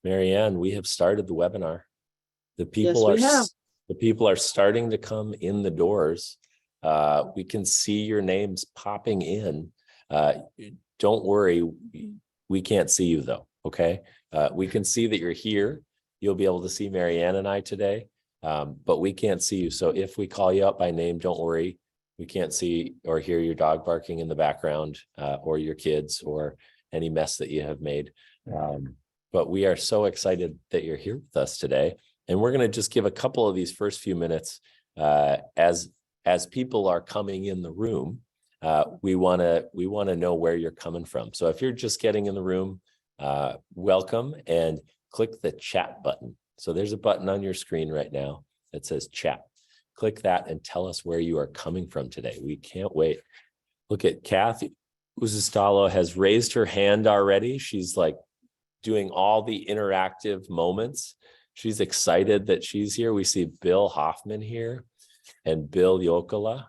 Marianne, we have started the webinar. The Yes, we have. people are starting to come in the doors. We can see your names popping in. Don't worry, we can't see you though, okay? We can see that you're here. You'll be able to see Marianne and I today, but we can't see you. So if we call you out by name, don't worry. We can't see or hear your dog barking in the background, or your kids or any mess that you have made. But we are so excited that you're here with us today. And we're going to just give a couple of these first few minutes as people are coming in the room. We want to know where you're coming from. So if you're just getting in the room, welcome, and click the chat button. So there's a button on your screen right now that says chat. Click that and tell us where you are coming from today. We can't wait. Look at Kathy Uzistalo has raised her hand already. She's like doing all the interactive moments. She's excited that she's here. We see Bill Hoffman here and Bill Jokela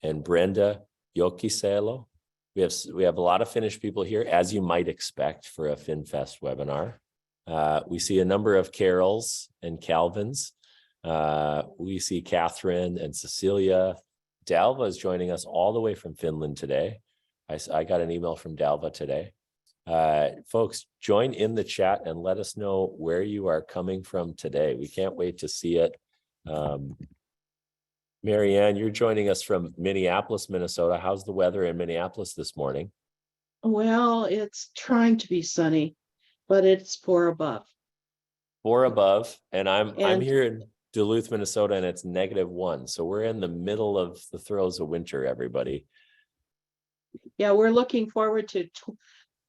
and Brenda Jokisalo. We have a lot of Finnish people here, as you might expect for a FinFest webinar. We see a number of Carols and Calvins. We see Catherine and Cecilia. Dalva is joining us all the way from Finland today. I got an email from Dalva today. Folks, join in the chat and let us know where you are coming from today. We can't wait to see it. Marianne, you're joining us from Minneapolis, Minnesota. How's the weather in Minneapolis this morning? Well, it's trying to be sunny, but it's 4 above. 4 above, and I'm here in Duluth, Minnesota, and it's -1. So we're in the middle of the throes of winter, everybody. Yeah, we're looking forward to,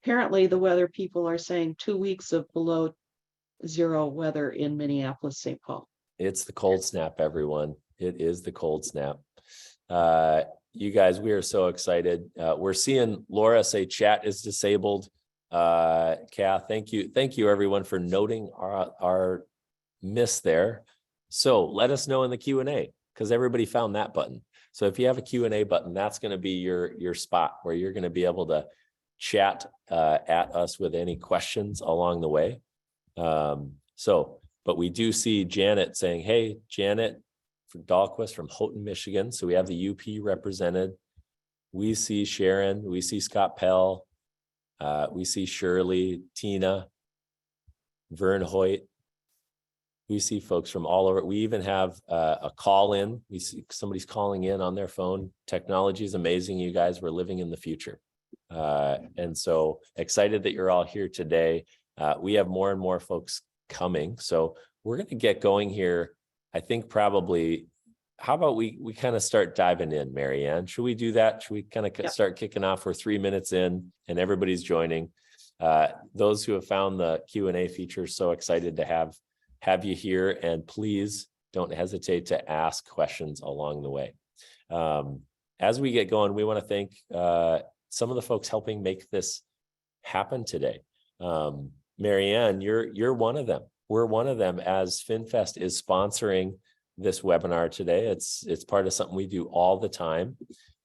apparently the weather people are saying 2 weeks of below zero weather in Minneapolis, St. Paul. It's the cold snap, everyone. It is the cold snap. You guys, we are so excited. We're seeing Laura say chat is disabled. Kath, thank you everyone for noting our miss there. So let us know in the Q&A, because everybody found that button. So if you have a Q&A button, that's going to be your spot where you're going to be able to chat at us with any questions along the way. But we do see Janet saying, hey, Janet Dahlquist from Houghton, Michigan. So we have the UP represented. We see Sharon, we see Scott Pell, we see Shirley, Tina, Vern Hoyt. We see folks from all over. We even have a call in. We see somebody's calling in on their phone. Technology is amazing, you guys. We're living in the future. And so excited that you're all here today. We have more and more folks coming. So we're going to get going here. I think probably, how about we kind of start diving in, Marianne? Should we do that? Should we kind of start kicking off? We're 3 minutes in and everybody's joining. Those who have found the Q&A feature, so excited to have you here, and please don't hesitate to ask questions along the way. As we get going, we want to thank some of the folks helping make this happen today. Marianne, you're one of them. We're one of them, as FinFest is sponsoring this webinar today. It's part of something we do all the time,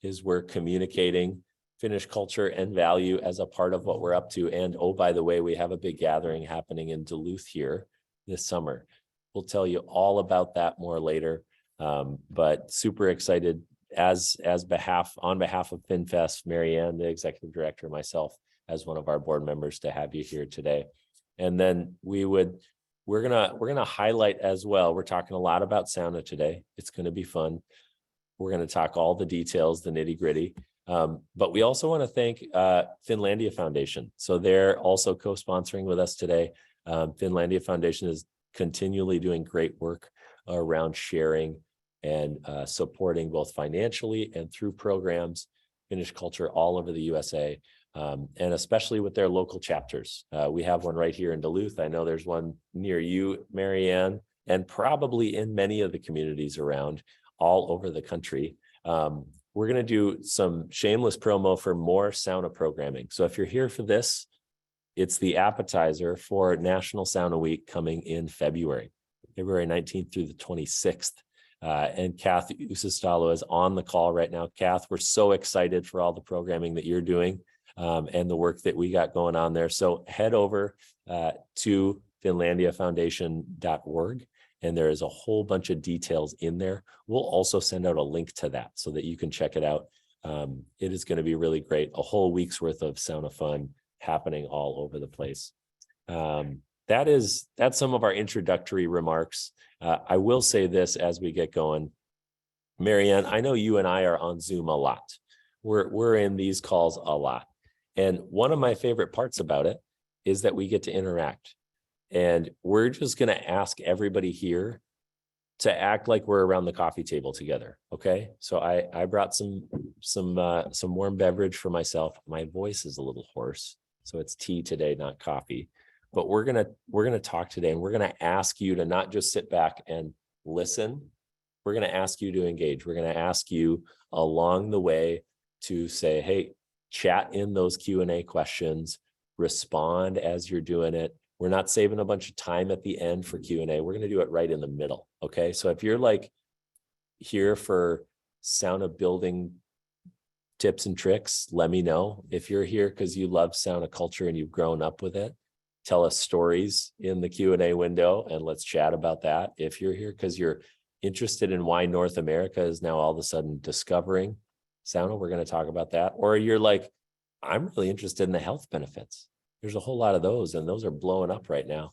is we're communicating Finnish culture and value as a part of what we're up to. And oh, by the way, we have a big gathering happening in Duluth here this summer. We'll tell you all about that more later. But super excited on behalf of FinFest, Marianne, the executive director, myself, as one of our board members, to have you here today. And then we're gonna highlight as well. We're talking a lot about sauna today. It's going to be fun. We're going to talk all the details, the nitty gritty. But we also want to thank Finlandia Foundation. So they're also co-sponsoring with us today. Finlandia Foundation is continually doing great work around sharing and supporting both financially and through programs, Finnish culture all over the USA. And especially with their local chapters. We have one right here in Duluth. I know there's one near you, Marianne, and probably in many of the communities around all over the country. We're going to do some shameless promo for more sauna programming. So if you're here for this, it's the appetizer for National Sauna Week coming in February 19th through the 26th. And Kath Usistalo is on the call right now. Kath, we're so excited for all the programming that you're doing. And the work that we got going on there. So head over to finlandiafoundation.org. And there is a whole bunch of details in there. We'll also send out a link to that so that you can check it out. It is going to be really great. A whole week's worth of sauna fun happening all over the place. That's some of our introductory remarks. I will say this as we get going. Marianne, I know you and I are on Zoom a lot. We're in these calls a lot. And one of my favorite parts about it is that we get to interact. And we're just going to ask everybody here to act like we're around the coffee table together. Okay. So I brought some warm beverage for myself. My voice is a little hoarse, so it's tea today, not coffee. But we're gonna talk today, and we're gonna ask you to not just sit back and listen. We're gonna ask you to engage. We're gonna ask you along the way to say, hey, chat in those Q&A questions, respond as you're doing it. We're not saving a bunch of time at the end for Q&A. We're going to do it right in the middle. Okay. So if you're like here for sauna building tips and tricks, let me know. If you're here because you love sauna culture and you've grown up with it, tell us stories in the Q&A window and let's chat about that. If you're here because you're interested in why North America is now all of a sudden discovering sauna, we're going to talk about that. Or you're like, I'm really interested in the health benefits. There's a whole lot of those, and those are blowing up right now.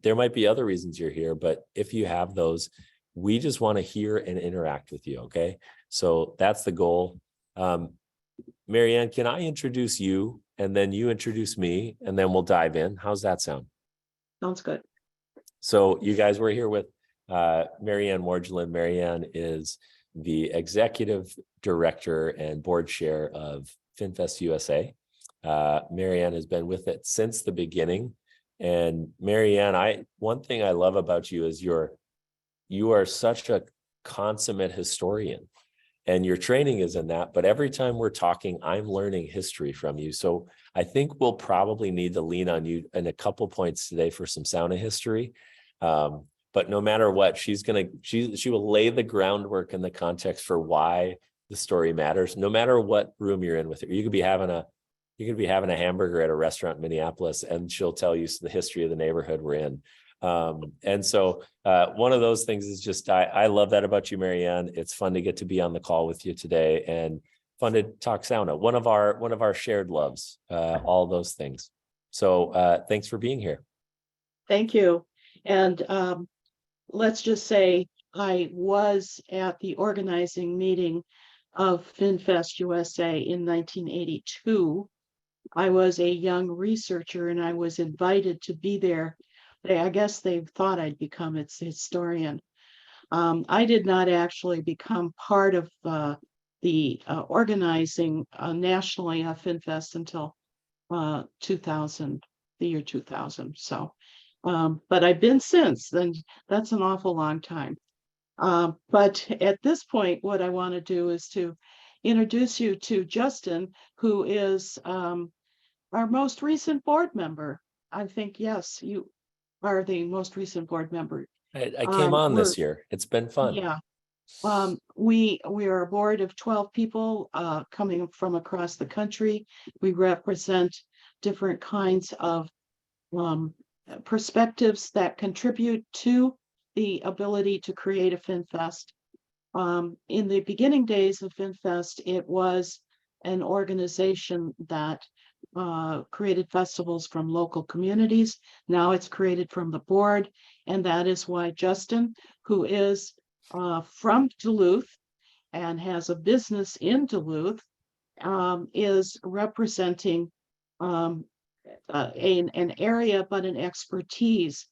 There might be other reasons you're here, but if you have those, we just want to hear and interact with you. Okay. So that's the goal. Marianne, can I introduce you and then you introduce me and then we'll dive in? How's that sound? Sounds good. So you guys were here with Marianne Morgelin. Marianne is the executive director and board chair of FinFest USA. Marianne has been with it since the beginning. And Marianne, one thing I love about you is you are such a consummate historian, and your training is in that. But every time we're talking, I'm learning history from you. So I think we'll probably need to lean on you in a couple points today for some sauna history. But no matter what, she will lay the groundwork and the context for why the story matters, no matter what room you're in with her. You could be having a hamburger at a restaurant in Minneapolis, and she'll tell you the history of the neighborhood we're in. And so one of those things is just, I love that about you, Marianne. It's fun to get to be on the call with you today and fun to talk sauna. One of our shared loves, all those things. So thanks for being here. Thank you. And let's just say I was at the organizing meeting of FinFest USA in 1982. I was a young researcher and I was invited to be there. I guess they thought I'd become its historian. I did not actually become part of the organizing nationally of FinFest until 2000, the year 2000. So, but I've been since then. That's an awful long time. But at this point, what I want to do is to introduce you to Justin, who is our most recent board member. I think, yes, you are the most recent board member. I came on this year. It's been fun. Yeah. We are a board of 12 people coming from across the country. We represent different kinds of perspectives that contribute to the ability to create a FinFest. In the beginning days of FinFest, it was an organization that created festivals from local communities. Now it's created from the board, and that is why Justin, who is from Duluth and has a business in Duluth, is representing an area, but an expertise,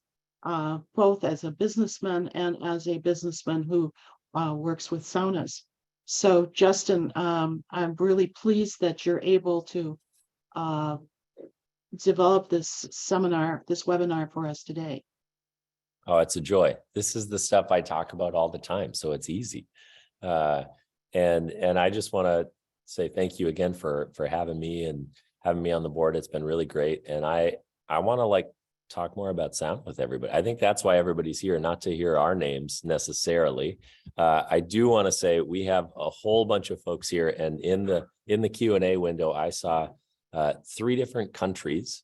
both as a businessman and as a businessman who works with saunas. So Justin, I'm really pleased that you're able to develop this webinar for us today. Oh, it's a joy. This is the stuff I talk about all the time, so it's easy. And I just want to say thank you again for having me and having me on the board. It's been really great. And I want to talk more about sound with everybody. I think that's why everybody's here, not to hear our names necessarily. I do want to say we have a whole bunch of folks here, and in the Q&A window, I saw 3 different countries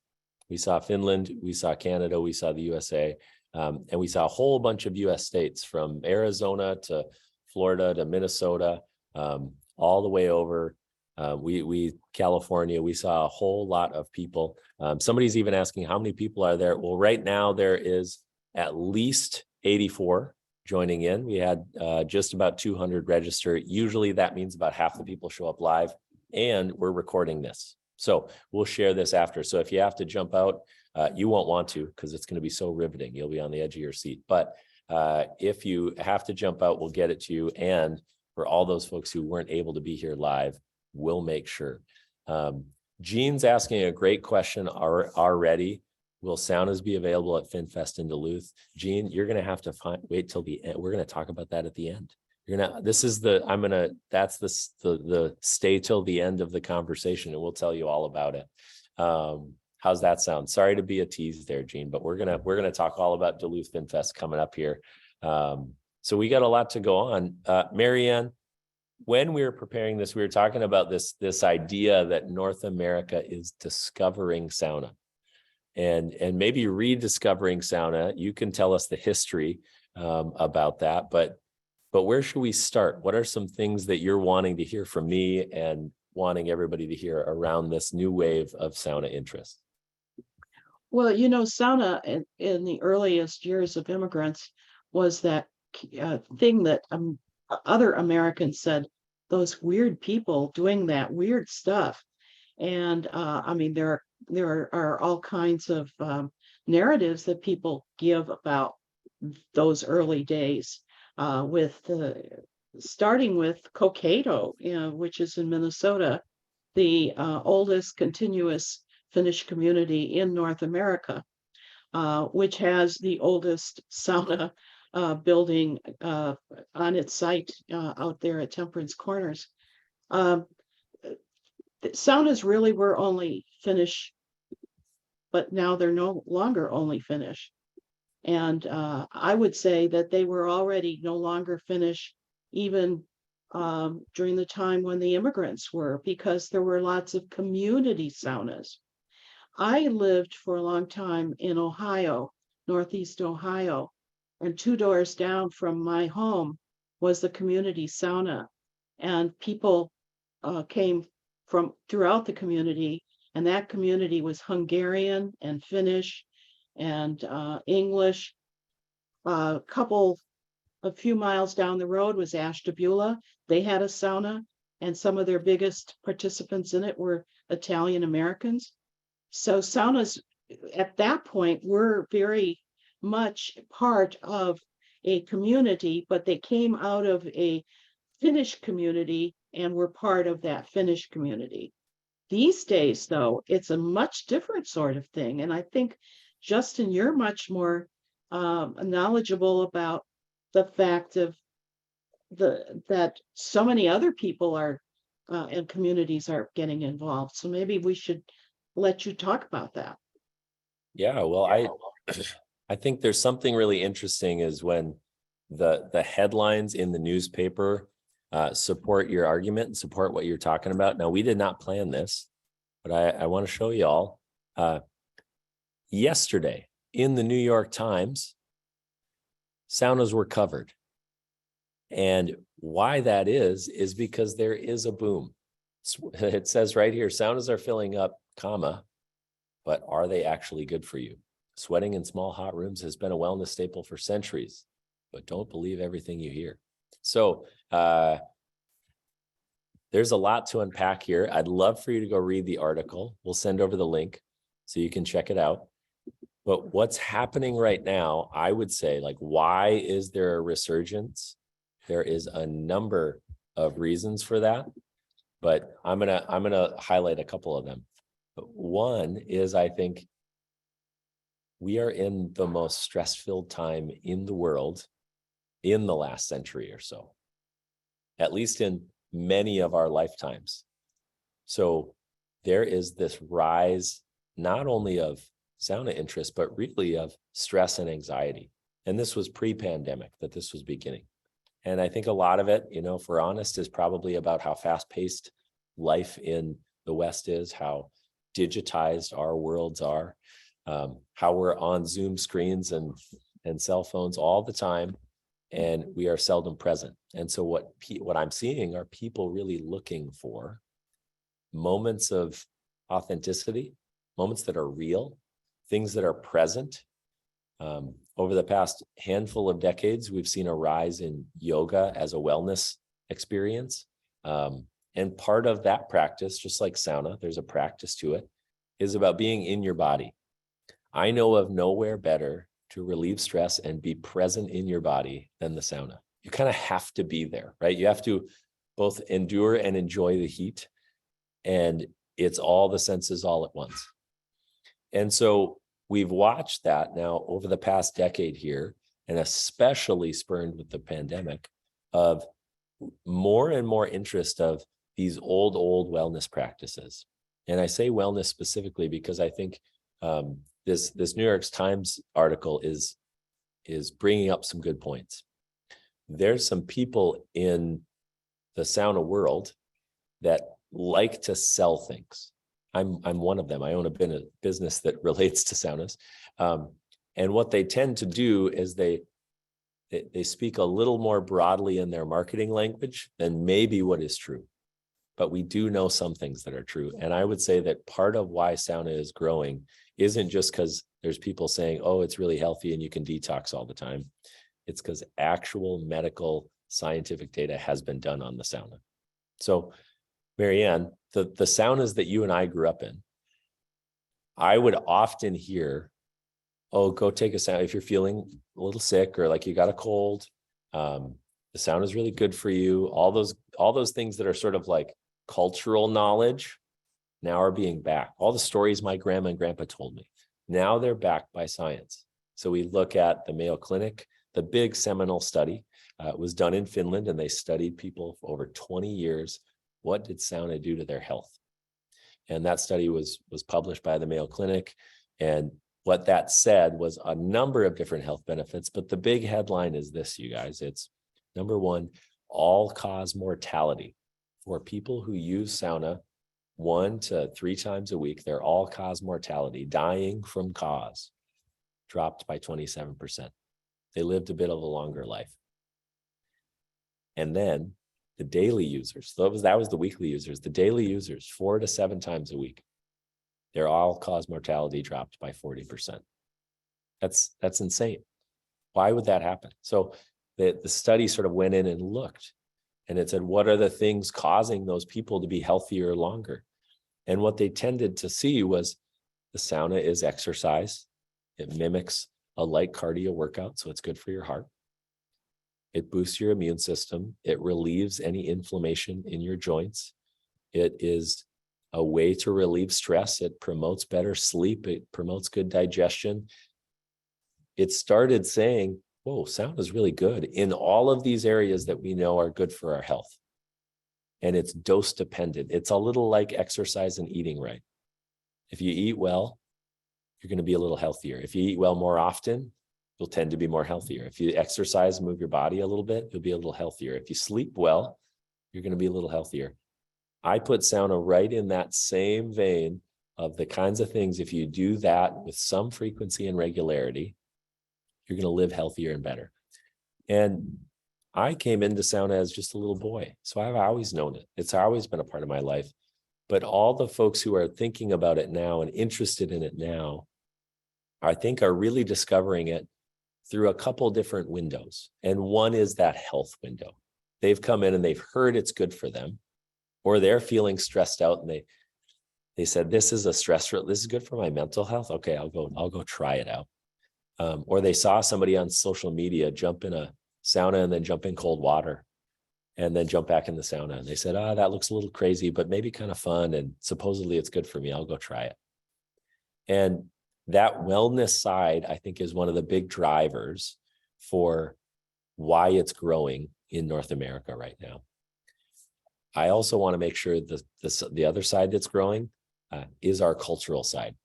We saw Finland, we saw Canada, we saw the USA, and we saw a whole bunch of US states from Arizona to Florida to Minnesota, all the way over. We California, we saw a whole lot of people. Somebody's even asking how many people are there. Well, right now there is at least 84 joining in. We had just about 200 register. Usually that means about half the people show up live, and we're recording this. So we'll share this after. So if you have to jump out, you won't want to, because it's going to be so riveting. You'll be on the edge of your seat. But if you have to jump out, we'll get it to you. And for all those folks who weren't able to be here live, we'll make sure. Jean's asking a great question already. Will saunas be available at FinFest in Duluth? Jean, you're going to have to wait till the end. We're going to talk about that at the end. That's the stay till the end of the conversation, and we'll tell you all about it. How's that sound? Sorry to be a tease there, Jean, but we're gonna talk all about Duluth FinFest coming up here. So we got a lot to go on. Marianne, when we were preparing this, we were talking about this idea that North America is discovering sauna, and maybe rediscovering sauna. You can tell us the history about that, but where should we start? What are some things that you're wanting to hear from me and wanting everybody to hear around this new wave of sauna interest? Well, sauna in the earliest years of immigrants was that thing that other Americans said, those weird people doing that weird stuff. And I mean, there are all kinds of narratives that people give about those early days. Starting with Kokado, which is in Minnesota, the oldest continuous Finnish community in North America, which has the oldest sauna building on its site out there at Temperance Corners. Saunas really were only Finnish, but now they're no longer only Finnish. And I would say that they were already no longer Finnish even during the time when the immigrants were, because there were lots of community saunas. I lived for a long time in Ohio, Northeast Ohio, and 2 doors down from my home was the community sauna. And people came from throughout the community, and that community was Hungarian and Finnish and English. A few miles down the road was Ashtabula. They had a sauna, and some of their biggest participants in it were Italian Americans. So saunas at that point were very much part of a community, but they came out of a Finnish community and were part of that Finnish community. These days, though, it's a much different sort of thing. And I think, Justin, you're much more knowledgeable about the fact of that so many other people are and communities are getting involved. So maybe we should let you talk about that. Yeah, well, I think there's something really interesting is when the headlines in the newspaper support your argument and support what you're talking about. Now, we did not plan this, but I want to show you all. Yesterday in the New York Times, saunas were covered. And why that is because there is a boom. It says right here, saunas are filling up, but are they actually good for you? Sweating in small hot rooms has been a wellness staple for centuries, but don't believe everything you hear. So there's a lot to unpack here. I'd love for you to go read the article. We'll send over the link so you can check it out. But what's happening right now, I would say, like, why is there a resurgence? There is a number of reasons for that, but I'm gonna highlight a couple of them. One is, I think we are in the most stress-filled time in the world in the last century or so, at least in many of our lifetimes. So there is this rise, not only of sauna interest, but really of stress and anxiety. And this was pre-pandemic that this was beginning. And I think a lot of it, if we're honest, is probably about how fast-paced life in the West is, how digitized our worlds are, how we're on Zoom screens and cell phones all the time, and we are seldom present. And so what I'm seeing are people really looking for moments of authenticity, moments that are real, things that are present. Over the past handful of decades, we've seen a rise in yoga as a wellness experience. And part of that practice, just like sauna, there's a practice to it, is about being in your body. I know of nowhere better to relieve stress and be present in your body than the sauna. You kind of have to be there, right? You have to both endure and enjoy the heat. And it's all the senses all at once. And so we've watched that now over the past decade here, and especially spurred with the pandemic, of more and more interest of these old wellness practices. And I say wellness specifically because I think this New York Times article is bringing up some good points. There's some people in the sauna world that like to sell things. I'm one of them. I own a business that relates to saunas. And what they tend to do is they speak a little more broadly in their marketing language than maybe what is true. But we do know some things that are true. And I would say that part of why sauna is growing isn't just because there's people saying, oh, it's really healthy and you can detox all the time. It's because actual medical scientific data has been done on the sauna. So, Marianne, the saunas that you and I grew up in, I would often hear, oh, go take a sauna if you're feeling a little sick or like you got a cold. The sauna is really good for you. All those things that are sort of like cultural knowledge now are being backed. All the stories my grandma and grandpa told me, now they're backed by science. So we look at the Mayo Clinic, the big seminal study was done in Finland, and they studied people for over 20 years. What did sauna do to their health? And that study was published by the Mayo Clinic. And what that said was a number of different health benefits, but the big headline is this, you guys. It's number one, all-cause mortality. For people who use sauna 1 to 3 times a week, their all-cause mortality, dying from cause, dropped by 27%. They lived a bit of a longer life. And then the daily users, so that was the weekly users, the daily users, 4 to 7 times a week, their all-cause mortality dropped by 40%. That's insane. Why would that happen? So the study sort of went in and looked, and it said, what are the things causing those people to be healthier longer? And what they tended to see was the sauna is exercise. It mimics a light cardio workout, so it's good for your heart. It boosts your immune system. It relieves any inflammation in your joints. It is a way to relieve stress. It promotes better sleep. It promotes good digestion. It started saying, whoa, sauna is really good in all of these areas that we know are good for our health. And it's dose dependent. It's a little like exercise and eating right. If you eat well, you're going to be a little healthier. If you eat well more often, you'll tend to be more healthier. If you exercise, move your body a little bit, you'll be a little healthier. If you sleep well, you're going to be a little healthier. I put sauna right in that same vein of the kinds of things, if you do that with some frequency and regularity, you're going to live healthier and better. And I came into sauna as just a little boy, so I've always known it. It's always been a part of my life. But all the folks who are thinking about it now and interested in it now, I think are really discovering it through a couple different windows. And one is that health window. They've come in and they've heard it's good for them, or they're feeling stressed out and they said, this is this is good for my mental health. Okay, I'll go try it out. Or they saw somebody on social media jump in a sauna and then jump in cold water and then jump back in the sauna. And they said, that looks a little crazy, but maybe kind of fun. And supposedly it's good for me. I'll go try it. And that wellness side, I think, is one of the big drivers for why it's growing in North America right now. I also want to make sure that the other side that's growing is our cultural side.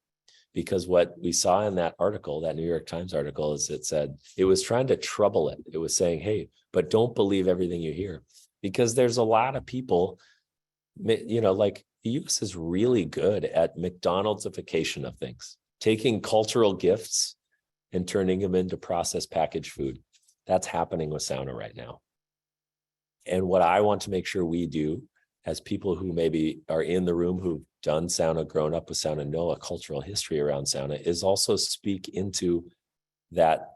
Because what we saw in that article, that New York Times article, is it said it was trying to trouble it. It was saying, hey, but don't believe everything you hear. Because there's a lot of people, like the US is really good at McDonald'sification of things, taking cultural gifts and turning them into processed packaged food. That's happening with sauna right now. And what I want to make sure we do as people who maybe are in the room who've done sauna, grown up with sauna, know a cultural history around sauna, is also speak into that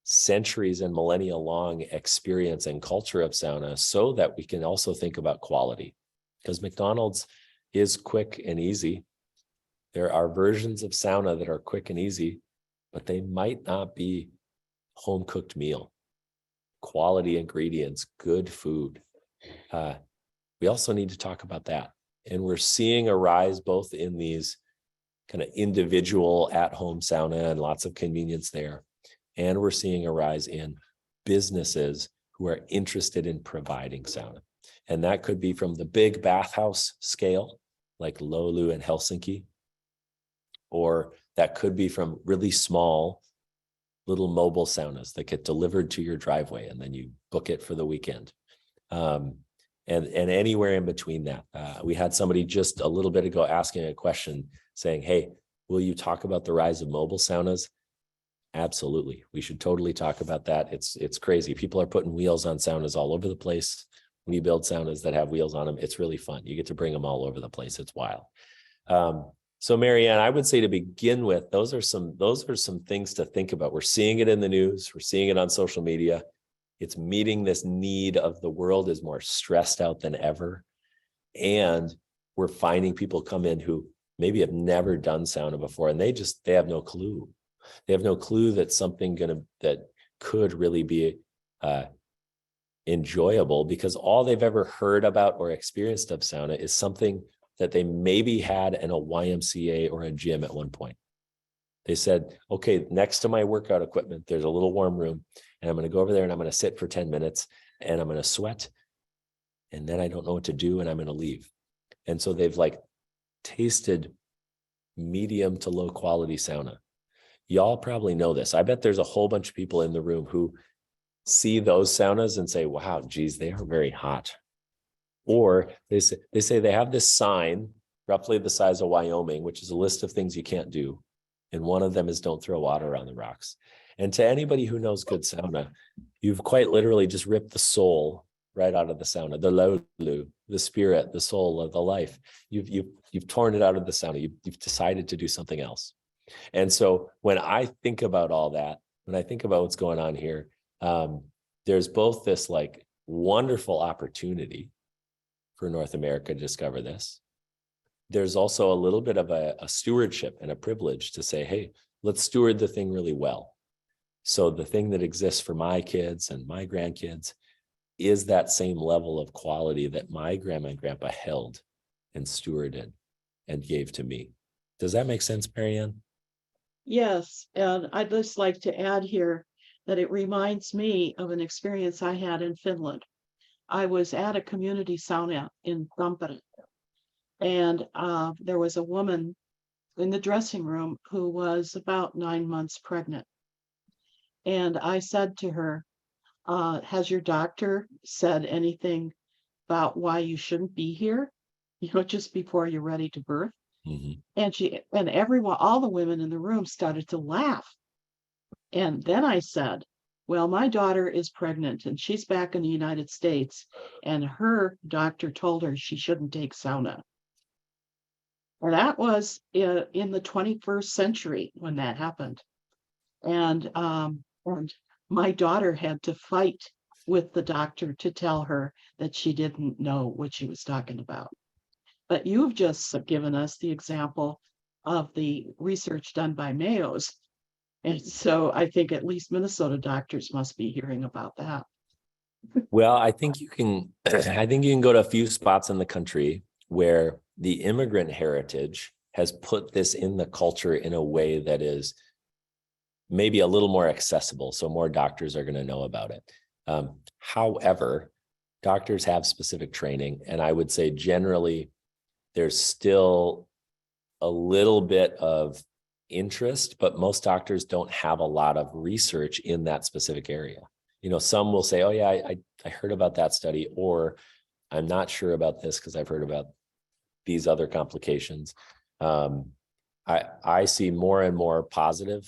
centuries and millennia long experience and culture of sauna so that we can also think about quality. Because McDonald's is quick and easy. There are versions of sauna that are quick and easy, but they might not be home cooked meal, quality ingredients, good food. We also need to talk about that. And we're seeing a rise both in these kind of individual at-home sauna and lots of convenience there. And we're seeing a rise in businesses who are interested in providing sauna. And that could be from the big bathhouse scale, like Lolu and Helsinki, or that could be from really small little mobile saunas that get delivered to your driveway and then you book it for the weekend. And anywhere in between that. We had somebody just a little bit ago asking a question saying, hey, will you talk about the rise of mobile saunas? Absolutely. We should totally talk about that. It's crazy. People are putting wheels on saunas all over the place. When you build saunas that have wheels on them, it's really fun. You get to bring them all over the place. It's wild. So Marianne, I would say to begin with, those are some things to think about. We're seeing it in the news. We're seeing it on social media. It's meeting this need of the world is more stressed out than ever. And we're finding people come in who maybe have never done sauna before, and they have no clue. They have no clue that something that could really be enjoyable, because all they've ever heard about or experienced of sauna is something that they maybe had in a YMCA or a gym at one point. They said, okay, next to my workout equipment, there's a little warm room, and I'm going to go over there and I'm going to sit for 10 minutes and I'm going to sweat. And then I don't know what to do and I'm going to leave. And so they've like tasted medium to low quality sauna. Y'all probably know this. I bet there's a whole bunch of people in the room who see those saunas and say, wow, geez, they are very hot. Or they say they have this sign, roughly the size of Wyoming, which is a list of things you can't do. And one of them is don't throw water on the rocks. And to anybody who knows good sauna, you've quite literally just ripped the soul right out of the sauna, the lolu, the spirit, the soul of the life. You've torn it out of the sauna. You've decided to do something else. And so when I think about all that, when I think about what's going on here, there's both this like wonderful opportunity for North America to discover this. There's also a little bit of a stewardship and a privilege to say, hey, let's steward the thing really well. So the thing that exists for my kids and my grandkids is that same level of quality that my grandma and grandpa held and stewarded and gave to me. Does that make sense, Marianne? Yes, and I'd just like to add here that it reminds me of an experience I had in Finland. I was at a community sauna in Tampere, and there was a woman in the dressing room who was about 9 months pregnant. And I said to her, has your doctor said anything about why you shouldn't be here? Just before you're ready to birth? Mm-hmm. And everyone, all the women in the room started to laugh. And then I said, well, my daughter is pregnant and she's back in the United States, and her doctor told her she shouldn't take sauna. And that was in the 21st century when that happened. And my daughter had to fight with the doctor to tell her that she didn't know what she was talking about. But you've just given us the example of the research done by Mayo's. And so I think at least Minnesota doctors must be hearing about that. Well, I think you can go to a few spots in the country where the immigrant heritage has put this in the culture in a way that is maybe a little more accessible. So more doctors are going to know about it. However, doctors have specific training. And I would say generally there's still a little bit of interest, but most doctors don't have a lot of research in that specific area. Some will say, oh yeah, I heard about that study, or I'm not sure about this because I've heard about these other complications. I see more and more positive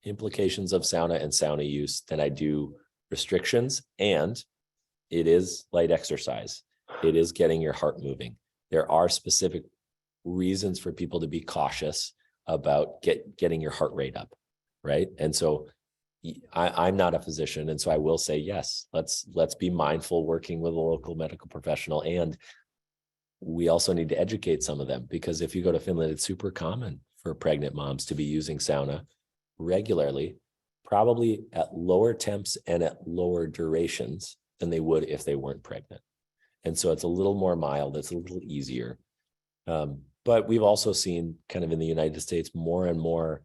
implications of sauna and sauna use than I do restrictions. And it is light exercise. It is getting your heart moving. There are specific reasons for people to be cautious about getting your heart rate up, right? And so I'm not a physician, and so I will say, yes, let's be mindful working with a local medical professional. And we also need to educate some of them, because if you go to Finland, it's super common for pregnant moms to be using sauna regularly, probably at lower temps and at lower durations than they would if they weren't pregnant. And so it's a little more mild, it's a little easier. But we've also seen kind of in the United States more and more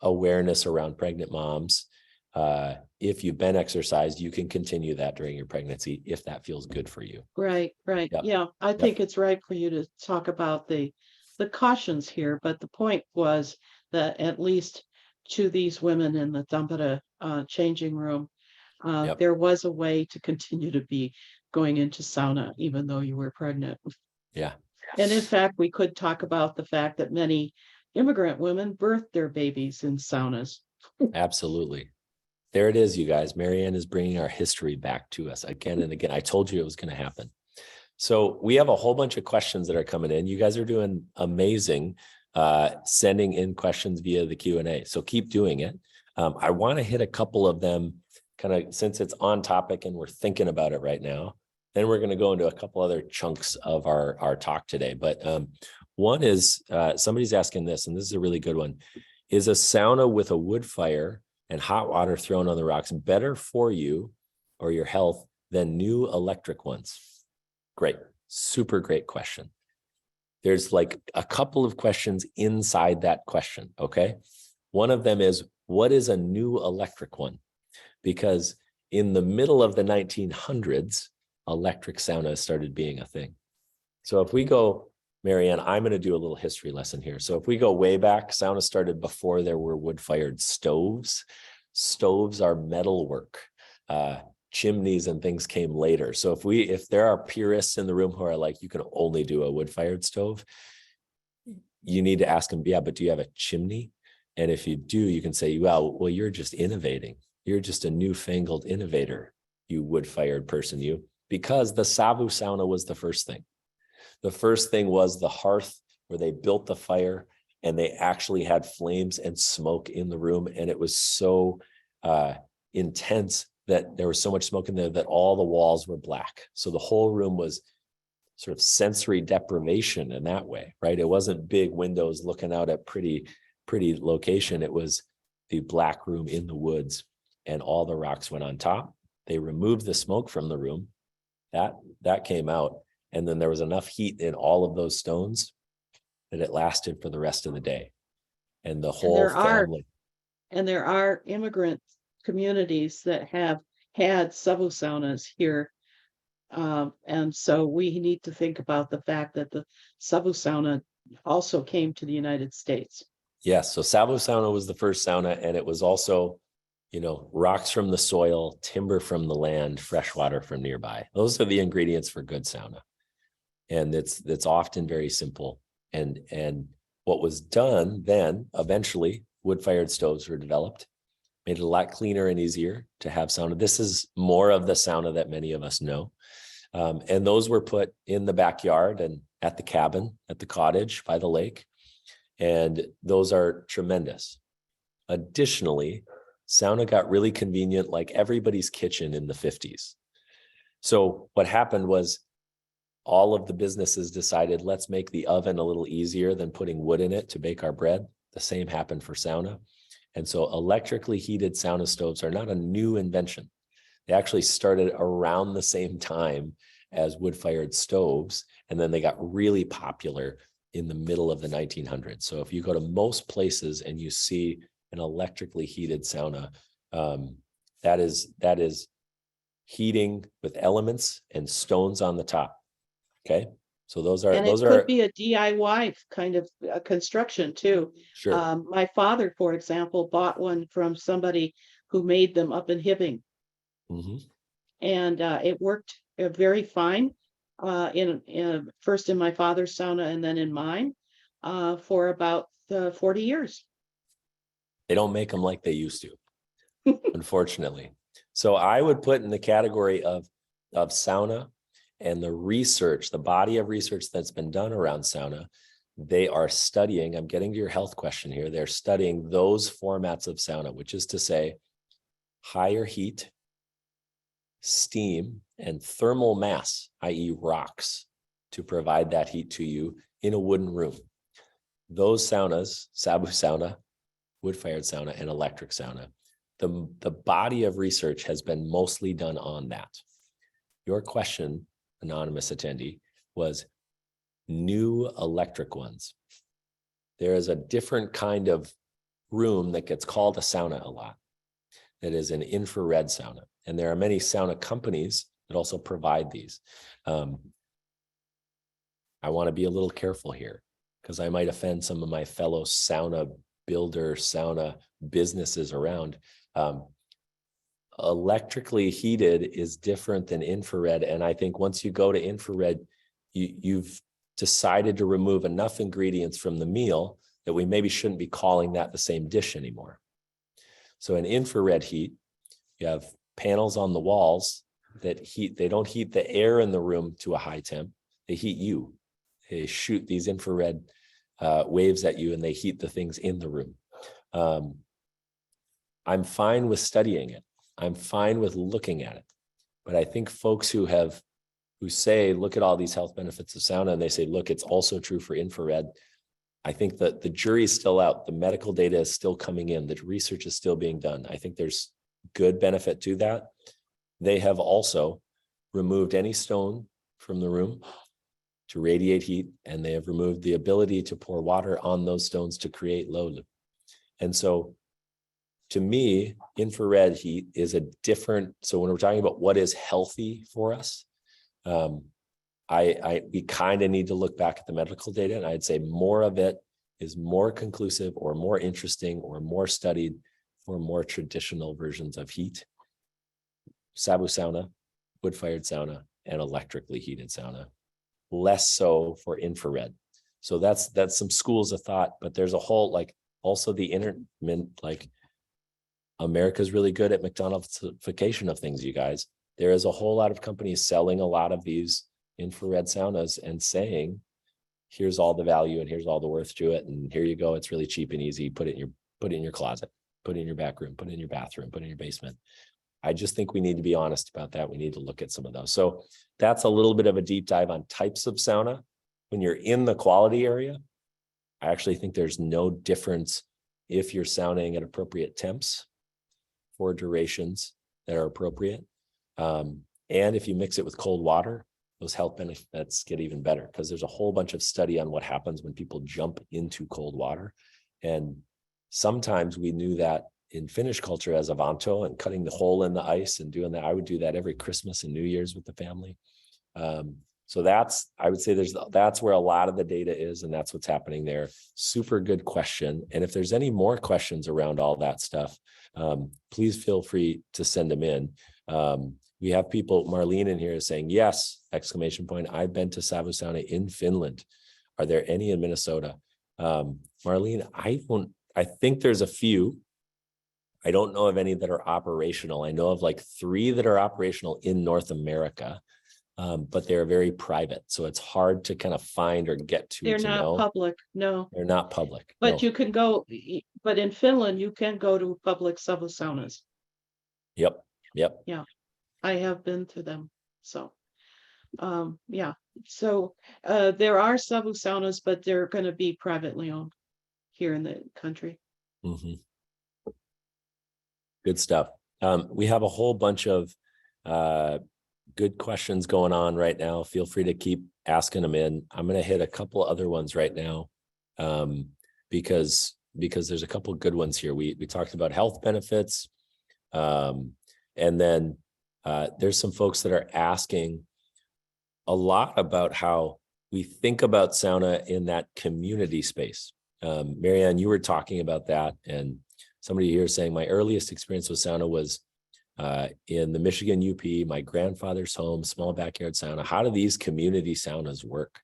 awareness around pregnant moms. If you've been exercised, you can continue that during your pregnancy if that feels good for you. Right. Yep. Yeah, I think it's right for you to talk about the cautions here, but the point was that at least to these women in the Tampere changing room, Yep. there was a way to continue to be going into sauna even though you were pregnant. Yeah. And in fact, we could talk about the fact that many immigrant women birthed their babies in saunas. Absolutely. There it is, you guys. Marianne is bringing our history back to us again and again. I told you it was going to happen. So we have a whole bunch of questions that are coming in. You guys are doing amazing, sending in questions via the Q&A. So keep doing it. I want to hit a couple of them kind of since it's on topic and we're thinking about it right now. Then we're going to go into a couple other chunks of our talk today. But one is somebody's asking this, and this is a really good one. Is a sauna with a wood fire and hot water thrown on the rocks better for you or your health than new electric ones? Great. Super great question. There's like a couple of questions inside that question. Okay. One of them is, what is a new electric one? Because in the middle of the 1900s, electric sauna started being a thing. So if we go, Marianne, I'm going to do a little history lesson here. So if we go way back, sauna started before there were wood-fired stoves. Stoves are metalwork. Chimneys and things came later. So if there are purists in the room who are like, you can only do a wood-fired stove, you need to ask them, yeah, but do you have a chimney? And if you do, you can say, well, you're just innovating. You're just a newfangled innovator, you wood-fired person, you. Because the savu sauna was the first thing. The first thing was the hearth where they built the fire and they actually had flames and smoke in the room. And it was so intense that there was so much smoke in there that all the walls were black. So the whole room was sort of sensory deprivation in that way, right? It wasn't big windows looking out at pretty location. It was the black room in the woods and all the rocks went on top. They removed the smoke from the room. That came out. And then there was enough heat in all of those stones that it lasted for the rest of the day. And the whole family. And there are immigrant communities that have had savu saunas here. And so we need to think about the fact that the savu sauna also came to the United States. Yes. So savu sauna was the first sauna, and it was also, rocks from the soil, timber from the land, fresh water from nearby. Those are the ingredients for good sauna. And it's often very simple. And what was done then, eventually, wood-fired stoves were developed, made it a lot cleaner and easier to have sauna. This is more of the sauna that many of us know. And those were put in the backyard and at the cabin, at the cottage by the lake. And those are tremendous. Additionally, sauna got really convenient, like everybody's kitchen in the 50s. So what happened was all of the businesses decided, let's make the oven a little easier than putting wood in it to bake our bread. The same happened for sauna. And so electrically heated sauna stoves are not a new invention. They actually started around the same time as wood-fired stoves, and then they got really popular in the middle of the 1900s. So if you go to most places and you see an electrically heated sauna, that is heating with elements and stones on the top. Okay, so those are could be a DIY kind of construction too. Sure. My father, for example, bought one from somebody who made them up in Hibbing, and it worked very fine. first in my father's sauna and then in mine, for about 40 years. They don't make them like they used to, unfortunately. So I would put in the category of sauna and the research, the body of research that's been done around sauna. They are studying, I'm getting to your health question here. They're studying those formats of sauna, which is to say higher heat, steam, and thermal mass, i.e. rocks, to provide that heat to you in a wooden room. Those saunas, Sabu sauna, wood-fired sauna, and electric sauna, the body of research has been mostly done on that. Your question, anonymous attendee, was new electric ones. There is a different kind of room that gets called a sauna a lot. That is an infrared sauna. And there are many sauna companies that also provide these. I want to be a little careful here because I might offend some of my fellow sauna builder, sauna businesses around. Electrically heated is different than infrared. And I think once you go to infrared, you've decided to remove enough ingredients from the meal that we maybe shouldn't be calling that the same dish anymore. So in infrared heat, you have panels on the walls that heat, they don't heat the air in the room to a high temp, they heat you. They shoot these infrared waves at you and they heat the things in the room. I'm fine with studying it. I'm fine with looking at it. But I think folks who say, look at all these health benefits of sauna, and they say, look, it's also true for infrared. I think that the jury is still out. The medical data is still coming in. The research is still being done. I think there's good benefit to that. They have also removed any stone from the room to radiate heat, and they have removed the ability to pour water on those stones to create load. And so to me, infrared heat is a different, so when we're talking about what is healthy for us, we kind of need to look back at the medical data, and I'd say more of it is more conclusive or more interesting or more studied for more traditional versions of heat. Sabu sauna, wood-fired sauna, and electrically heated sauna. Less so for infrared. So that's some schools of thought, but there's a whole, like, also the like America's really good at McDonald'sification of things, you guys. There is a whole lot of companies selling a lot of these infrared saunas and saying, here's all the value and here's all the worth to it. And here you go. It's really cheap and easy. Put it in your closet, put it in your back room, put it in your bathroom, put it in your basement. I just think we need to be honest about that. We need to look at some of those. So that's a little bit of a deep dive on types of sauna. When you're in the quality area, I actually think there's no difference if you're sauning at appropriate temps for durations that are appropriate. And if you mix it with cold water, those health benefits get even better because there's a whole bunch of study on what happens when people jump into cold water. And sometimes we knew that in Finnish culture as avanto and cutting the hole in the ice and doing that. I would do that every Christmas and New Year's with the family. So I would say that's where a lot of the data is, and that's what's happening there. Super good question. And if there's any more questions around all that stuff, please feel free to send them in. We have people, Marlene in here is saying, yes, exclamation point. I've been to Savu sauna in Finland. Are there any in Minnesota? Marlene, I think there's a few. I don't know of any that are operational. I know of like 3 that are operational in North America, but they're very private. So it's hard to kind of find or get to. They're not public. No, they're not public. But no. you can go, but in Finland, you can go to public sauna saunas. Yep. Yeah, I have been to them. So, yeah. So there are sauna saunas, but they're going to be privately owned here in the country. Mm-hmm. Good stuff. We have a whole bunch of good questions going on right now. Feel free to keep asking them in. I'm going to hit a couple other ones right now because there's a couple good ones here. We talked about health benefits, and then there's some folks that are asking a lot about how we think about sauna in that community space. Marianne, you were talking about that, and somebody here saying my earliest experience with sauna was in the Michigan UP, my grandfather's home, small backyard sauna. How do these community saunas work?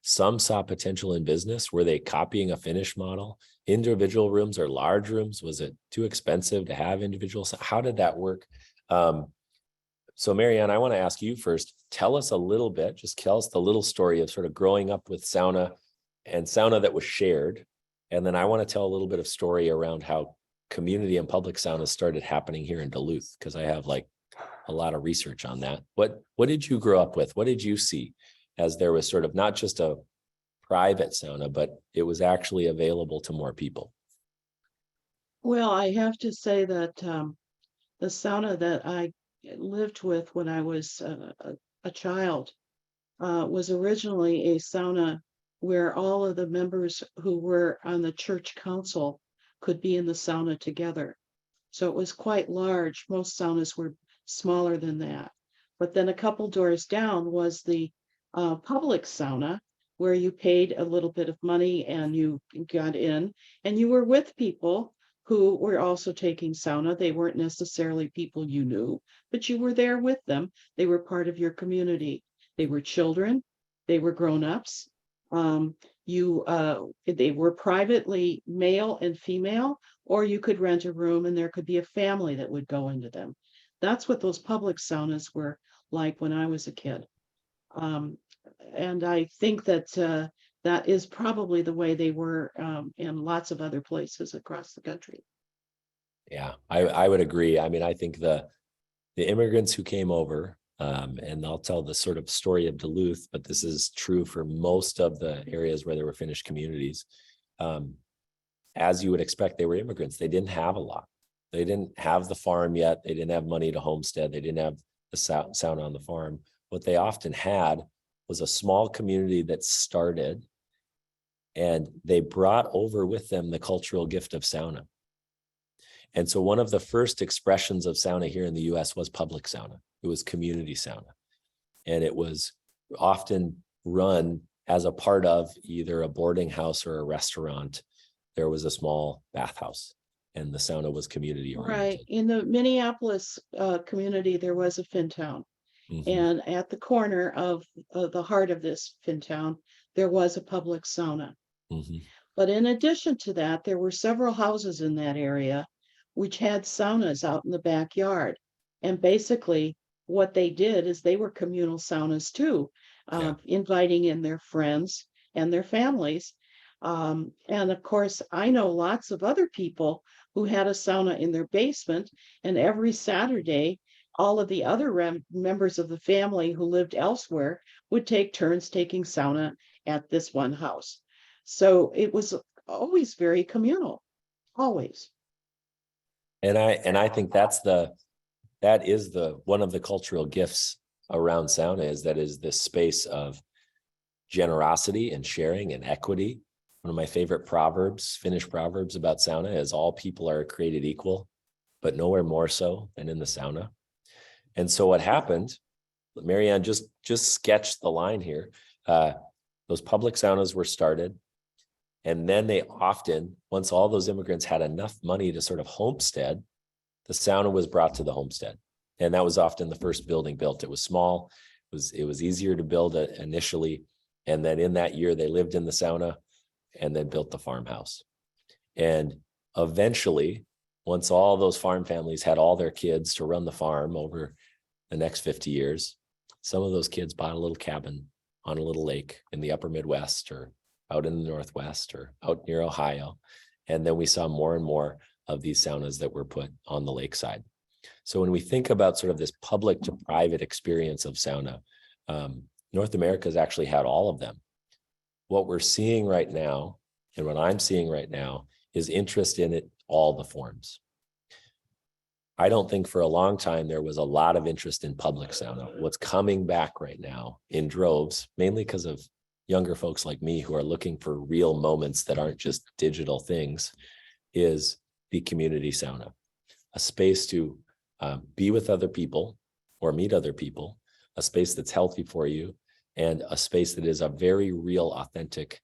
Some saw potential in business. Were they copying a Finnish model? Individual rooms or large rooms? Was it too expensive to have individual? How did that work? So Marianne, I want to ask you first, tell us a little bit, just tell us the little story of sort of growing up with sauna and sauna that was shared. And then I want to tell a little bit of story around how community and public saunas started happening here in Duluth, because I have like a lot of research on that. What did you grow up with? What did you see as there was sort of not just a private sauna, but it was actually available to more people? Well, I have to say that the sauna that I lived with when I was a child was originally a sauna where all of the members who were on the church council could be in the sauna together. So it was quite large. Most saunas were smaller than that. But then a couple doors down was the public sauna, where you paid a little bit of money and you got in, and you were with people who were also taking sauna. They weren't necessarily people you knew, but you were there with them. They were part of your community. They were children. They were grown-ups. They were privately male and female, or you could rent a room and there could be a family that would go into them. That's what those public saunas were like when I was a kid. And I think that that is probably the way they were in lots of other places across the country. Yeah, I would agree. I mean, I think the immigrants who came over, and I'll tell the sort of story of Duluth, but this is true for most of the areas where there were Finnish communities. As you would expect, they were immigrants. They didn't have a lot. They didn't have the farm yet. They didn't have money to homestead. They didn't have the sauna on the farm. What they often had was a small community that started, and they brought over with them the cultural gift of sauna. And so one of the first expressions of sauna here in the US was public sauna. It was community sauna. And it was often run as a part of either a boarding house or a restaurant. There was a small bathhouse, and the sauna was community oriented. Right. In the Minneapolis community, there was a Fintown. Mm-hmm. And at the corner of the heart of this Fintown, there was a public sauna. Mm-hmm. But in addition to that, there were several houses in that area which had saunas out in the backyard. And basically, what they did is they were communal saunas too, inviting in their friends and their families. And of course, I know lots of other people who had a sauna in their basement, and every Saturday, all of the other members of the family who lived elsewhere would take turns taking sauna at this one house. So it was always very communal, always. And I think that is one of the cultural gifts around sauna, is this space of generosity and sharing and equity. One of my favorite proverbs, Finnish proverbs about sauna, is all people are created equal, but nowhere more so than in the sauna. And so what happened, Marianne just sketched the line here. Those public saunas were started. And then they often, once all those immigrants had enough money to sort of homestead, the sauna was brought to the homestead. And that was often the first building built. It was small. It was easier to build initially. And then in that year, they lived in the sauna and then built the farmhouse. And eventually, once all those farm families had all their kids to run the farm over the next 50 years, some of those kids bought a little cabin on a little lake in the upper Midwest or out in the Northwest or out near Ohio. And then we saw more and more of these saunas that were put on the lakeside. So when we think about sort of this public to private experience of sauna, North America has actually had all of them. What we're seeing right now, and what I'm seeing right now, is interest in it, all the forms. I don't think for a long time there was a lot of interest in public sauna. What's coming back right now in droves, mainly because of younger folks like me who are looking for real moments that aren't just digital things, is the community sauna, a space to be with other people or meet other people, a space that's healthy for you, and a space that is a very real, authentic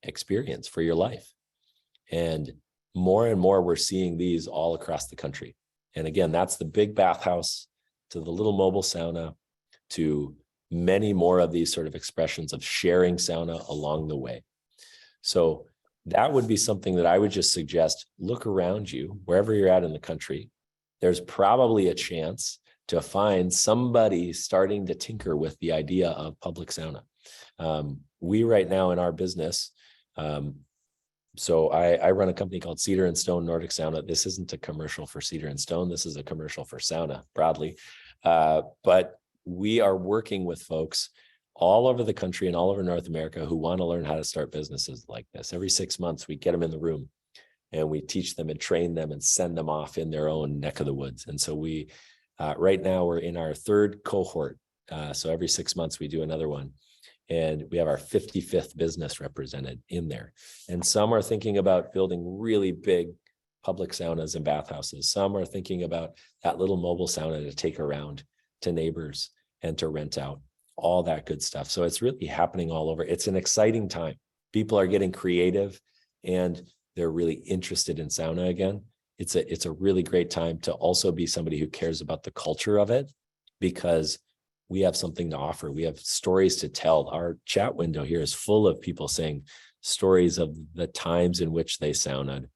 experience for your life. And more we're seeing these all across the country. And again, that's the big bathhouse to the little mobile sauna to many more of these sort of expressions of sharing sauna along the way. So that would be something that I would just suggest, look around you, wherever you're at in the country. There's probably a chance to find somebody starting to tinker with the idea of public sauna. We right now in our business, so I run a company called Cedar Stone Nordic Sauna. This isn't a commercial for Cedar Stone. This is a commercial for sauna broadly. But we are working with folks all over the country and all over North America who want to learn how to start businesses like this. Every 6 months, we get them in the room and we teach them and train them and send them off in their own neck of the woods. And so we, right now, we're in our third cohort. So every 6 months, we do another one. And we have our 55th business represented in there. And some are thinking about building really big public saunas and bathhouses. Some are thinking about that little mobile sauna to take around to neighbors and to rent out, all that good stuff. So it's really happening all over. It's an exciting time. People are getting creative and they're really interested in sauna again. It's a really great time to also be somebody who cares about the culture of it, because we have something to offer. We have stories to tell. Our chat window here is full of people saying stories of the times in which they saunaed,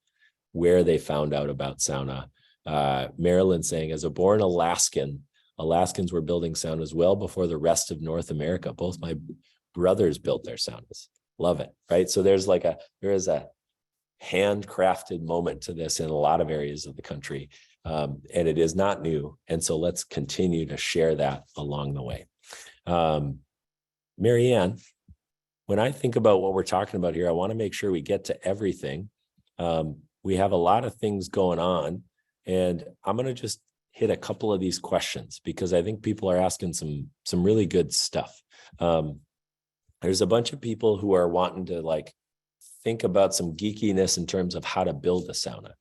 where they found out about sauna. Marilyn saying, as a born Alaskan, Alaskans were building saunas well before the rest of North America. Both my brothers built their saunas. Love it, right? So there is a handcrafted moment to this in a lot of areas of the country. And it is not new. And so let's continue to share that along the way. Marianne, when I think about what we're talking about here, I want to make sure we get to everything. We have a lot of things going on, and I'm going to just hit a couple of these questions because I think people are asking some really good stuff. There's a bunch of people who are wanting to think about some geekiness in terms of how to build a sauna.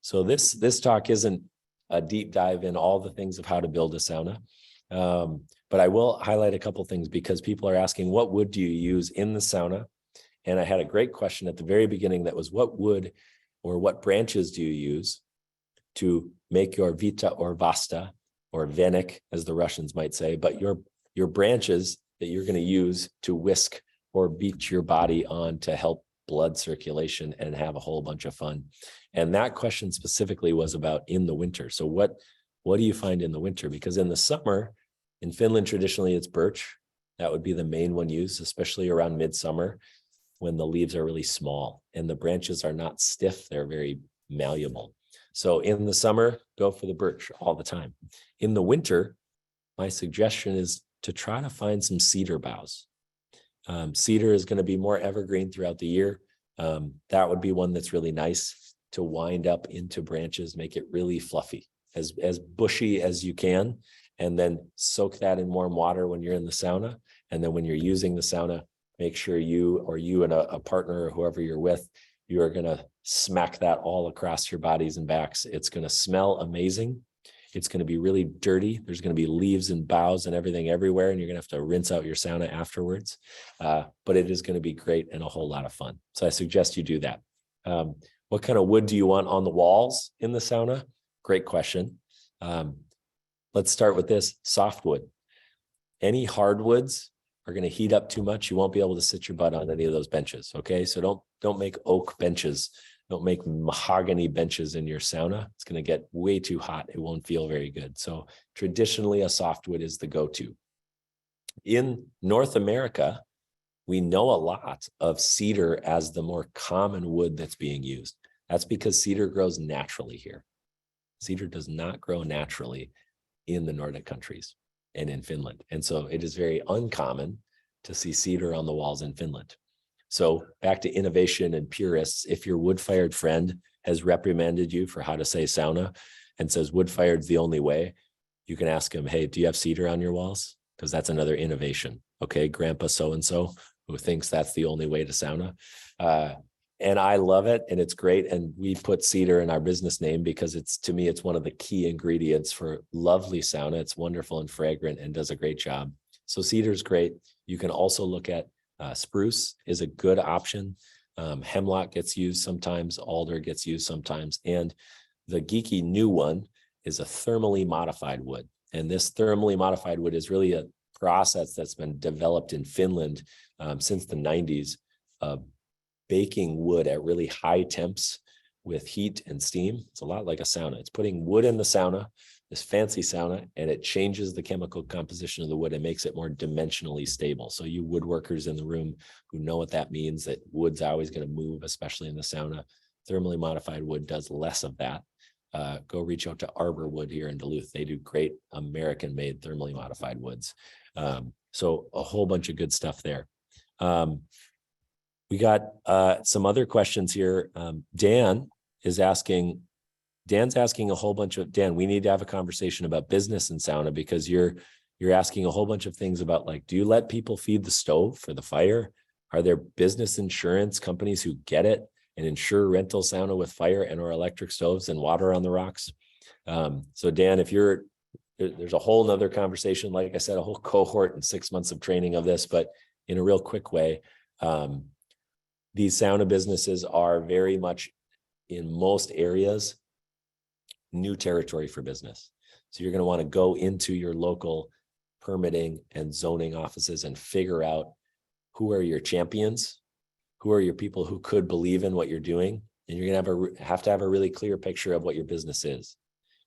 So this talk isn't a deep dive in all the things of how to build a sauna, but I will highlight a couple things because people are asking, what wood do you use in the sauna? And I had a great question at the very beginning that was, what wood or what branches do you use to make your vita or vasta, or venik, as the Russians might say, but your branches that you're going to use to whisk or beat your body on to help blood circulation and have a whole bunch of fun. And that question specifically was about in the winter. So what do you find in the winter? Because in the summer, in Finland, traditionally it's birch. That would be the main one used, especially around midsummer when the leaves are really small and the branches are not stiff. They're very malleable. So in the summer, go for the birch all the time. In the winter, my suggestion is to try to find some cedar boughs. Cedar is going to be more evergreen throughout the year. That would be one that's really nice to wind up into branches, make it really fluffy, as bushy as you can, and then soak that in warm water when you're in the sauna. And then when you're using the sauna, make sure you and a partner or whoever you're with, you are going to smack that all across your bodies and backs. It's going to smell amazing. It's going to be really dirty. There's going to be leaves and boughs and everything everywhere, and you're going to have to rinse out your sauna afterwards. But it is going to be great and a whole lot of fun. So I suggest you do that. What kind of wood do you want on the walls in the sauna? Great question. Let's start with this: softwood. Any hardwoods are going to heat up too much. You won't be able to sit your butt on any of those benches. Okay, so don't make oak benches. Don't make mahogany benches in your sauna. It's going to get way too hot. It won't feel very good. So traditionally, a softwood is the go-to. In North America, we know a lot of cedar as the more common wood that's being used. That's because cedar grows naturally here. Cedar does not grow naturally in the Nordic countries and in Finland. And so it is very uncommon to see cedar on the walls in Finland. So back to innovation and purists, if your wood-fired friend has reprimanded you for how to say sauna and says wood-fired's the only way, you can ask him, hey, do you have cedar on your walls? Because that's another innovation. Okay, grandpa so-and-so who thinks that's the only way to sauna. And I love it and it's great. And we put cedar in our business name because to me, it's one of the key ingredients for lovely sauna. It's wonderful and fragrant and does a great job. So cedar is great. You can also look at spruce is a good option. Hemlock gets used sometimes. Alder gets used sometimes. And the geeky new one is a thermally modified wood. And this thermally modified wood is really a process that's been developed in Finland since the 90s, baking wood at really high temps with heat and steam. It's a lot like a sauna. It's putting wood in the sauna, this fancy sauna, and it changes the chemical composition of the wood and makes it more dimensionally stable. So you woodworkers in the room who know what that means, that wood's always going to move, especially in the sauna, thermally modified wood does less of that. Go reach out to Arbor Wood here in Duluth. They do great American-made thermally modified woods. So a whole bunch of good stuff there. We got some other questions here. Dan's asking a whole bunch of, Dan, we need to have a conversation about business in sauna, because you're asking a whole bunch of things about, like, do you let people feed the stove for the fire? Are there business insurance companies who get it and insure rental sauna with fire and or electric stoves and water on the rocks? So Dan, there's a whole nother conversation, like I said, a whole cohort and 6 months of training of this, but in a real quick way, these sauna businesses are very much, in most areas, new territory for business. So you're going to want to go into your local permitting and zoning offices and figure out who are your champions, who are your people who could believe in what you're doing, and you're going to have to have a really clear picture of what your business is.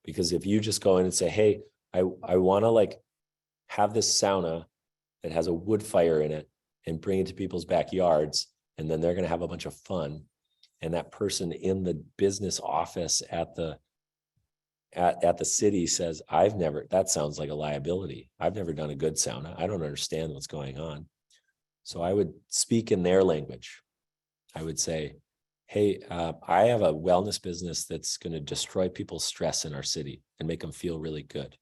Because if you just go in and say, hey, I want to like have this sauna that has a wood fire in it and bring it to people's backyards, and then they're going to have a bunch of fun, and that person in the business office at the city says, that sounds like a liability. I've never done a good sauna. I don't understand what's going on. So I would speak in their language. I would say, hey, I have a wellness business that's going to destroy people's stress in our city and make them feel really good.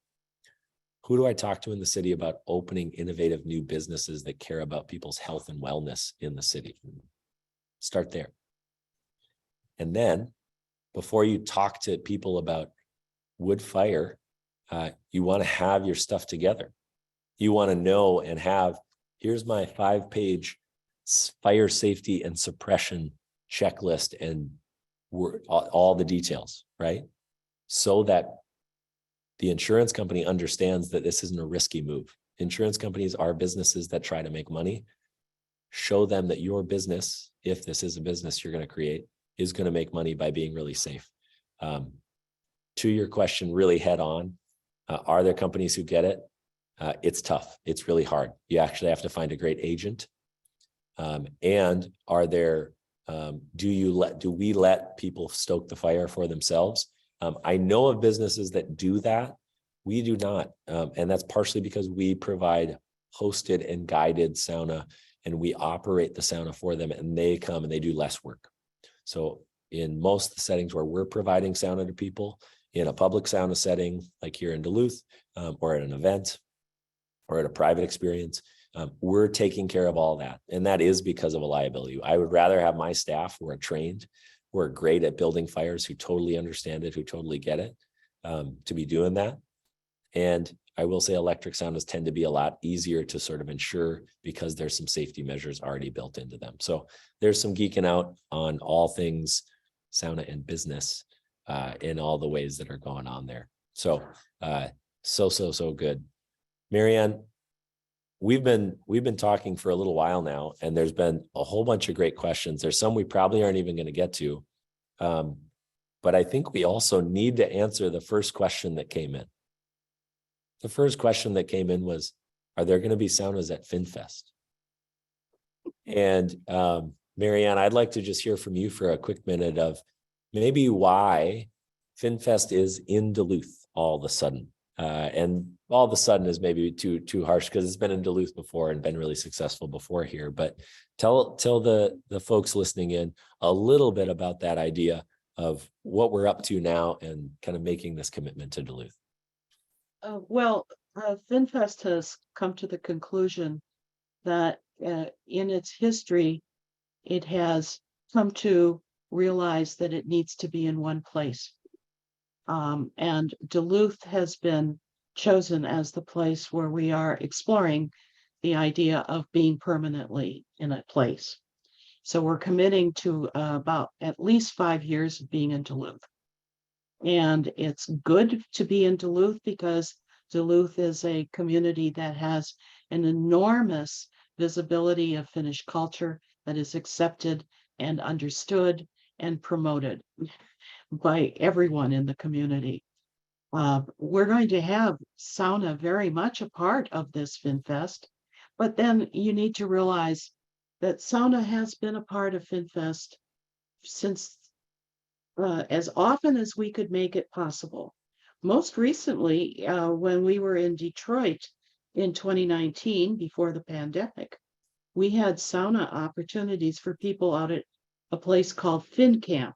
Who do I talk to in the city about opening innovative new businesses that care about people's health and wellness in the city? Start there. And then before you talk to people about wood fire, you want to have your stuff together. You want to know and have, here's my 5-page fire safety and suppression checklist and all the details, right? So that the insurance company understands that this isn't a risky move. Insurance companies are businesses that try to make money. Show them that your business, if this is a business you're going to create, is going to make money by being really safe. To your question, really head on, are there companies who get it? It's tough. It's really hard. You actually have to find a great agent. And are there, do we let people stoke the fire for themselves? I know of businesses that do that. We do not. And that's partially because we provide hosted and guided sauna, and we operate the sauna for them, and they come and they do less work. So in most of the settings where we're providing sauna to people, in a public sauna setting, like here in Duluth, or at an event, or at a private experience, we're taking care of all that. And that is because of a liability. I would rather have my staff who are trained, who are great at building fires, who totally understand it, who totally get it, to be doing that. And I will say electric saunas tend to be a lot easier to sort of ensure, because there's some safety measures already built into them. So there's some geeking out on all things sauna and business, in all the ways that are going on there. So, so good. Marianne, we've been talking for a little while now, and there's been a whole bunch of great questions. There's some we probably aren't even going to get to. But I think we also need to answer the first question that came in. The first question that came in was, are there going to be saunas at FinFest? And Marianne, I'd like to just hear from you for a quick minute of maybe why FinFest is in Duluth all of a sudden. And all of a sudden is maybe too harsh, because it's been in Duluth before and been really successful before here. But tell the folks listening in a little bit about that idea of what we're up to now and kind of making this commitment to Duluth. FinFest has come to the conclusion that in its history, it has come to realize that it needs to be in one place. And Duluth has been chosen as the place where we are exploring the idea of being permanently in a place. So we're committing to about at least 5 years of being in Duluth. And it's good to be in Duluth because Duluth is a community that has an enormous visibility of Finnish culture that is accepted and understood and promoted by everyone in the community. We're going to have sauna very much a part of this FinFest, but then you need to realize that sauna has been a part of FinFest since as often as we could make it possible. Most recently, when we were in Detroit in 2019, before the pandemic, we had sauna opportunities for people out at a place called FinCamp.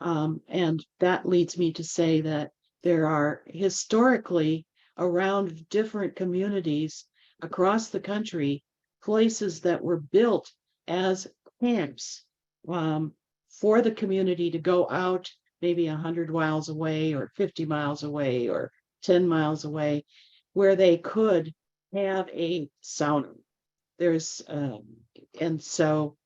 And that leads me to say that there are historically around different communities across the country, places that were built as camps for the community to go out maybe 100 miles away or 50 miles away or 10 miles away, where they could have a sauna. There's and so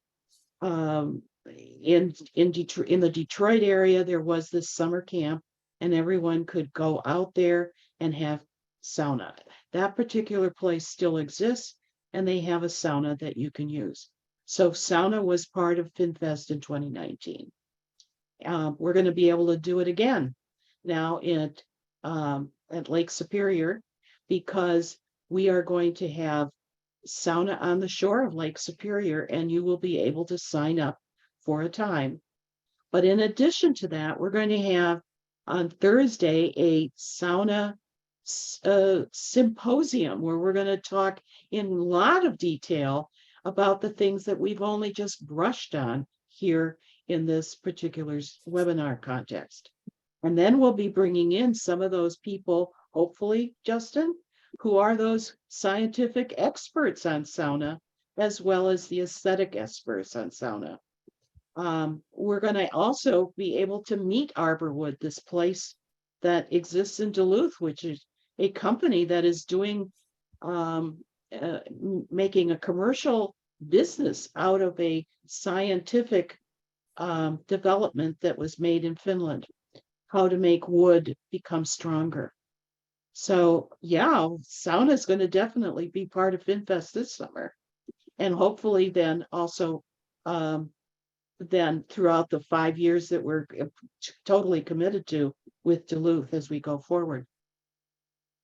in Detroit, in the Detroit area, there was this summer camp, and everyone could go out there and have sauna. That particular place still exists, and they have a sauna that you can use. So sauna was part of FinFest in 2019. We're going to be able to do it again now at Lake Superior, because we are going to have sauna on the shore of Lake Superior, and you will be able to sign up for a time. But in addition to that, we're going to have on Thursday a sauna symposium where we're going to talk in a lot of detail about the things that we've only just brushed on here in this particular webinar context. And then we'll be bringing in some of those people, hopefully, Justin, who are those scientific experts on sauna, as well as the aesthetic experts on sauna. We're going to also be able to meet Arborwood, this place that exists in Duluth, which is a company that is doing making a commercial business out of a scientific development that was made in Finland, how to make wood become stronger. So yeah, sauna is going to definitely be part of FinFest this summer, and hopefully then also then throughout the 5 years that we're totally committed to with Duluth as we go forward.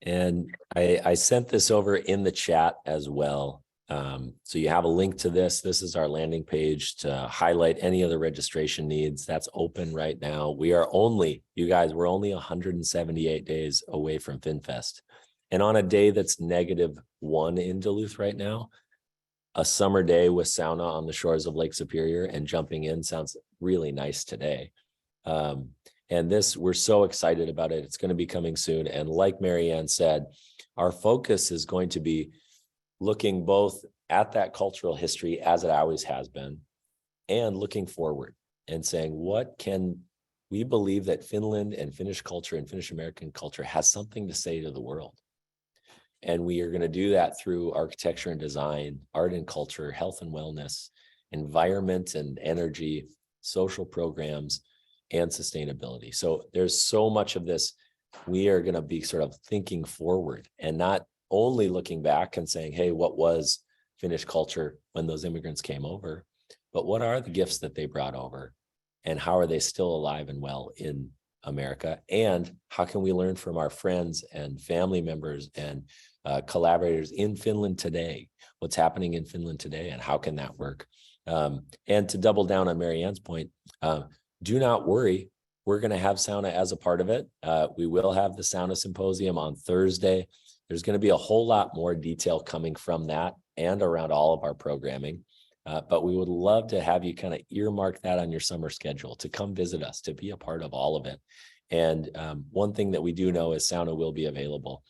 And I sent this over in the chat as well. So you have a link to this. This is our landing page to highlight any of the registration needs. That's open right now. We are only, you guys, we're only 178 days away from FinFest. And on a day that's -1 in Duluth right now, a summer day with sauna on the shores of Lake Superior and jumping in sounds really nice today. And this, we're so excited about it. It's going to be coming soon. And like Marianne said, our focus is going to be looking both at that cultural history as it always has been, and looking forward and saying, what can we believe that Finland and Finnish culture and Finnish American culture has something to say to the world? And we are going to do that through architecture and design, art and culture, health and wellness, environment and energy, social programs, and sustainability. So there's so much of this. We are going to be sort of thinking forward and not only looking back and saying, hey, what was Finnish culture when those immigrants came over, but what are the gifts that they brought over, and how are they still alive and well in America? And how can we learn from our friends and family members and collaborators in Finland today, what's happening in Finland today, and how can that work? And to double down on Marianne's point, do not worry, we're going to have sauna as a part of it. We will have the sauna symposium on Thursday. There's going to be a whole lot more detail coming from that and around all of our programming. But we would love to have you kind of earmark that on your summer schedule to come visit us, to be a part of all of it. And one thing that we do know is sauna will be available.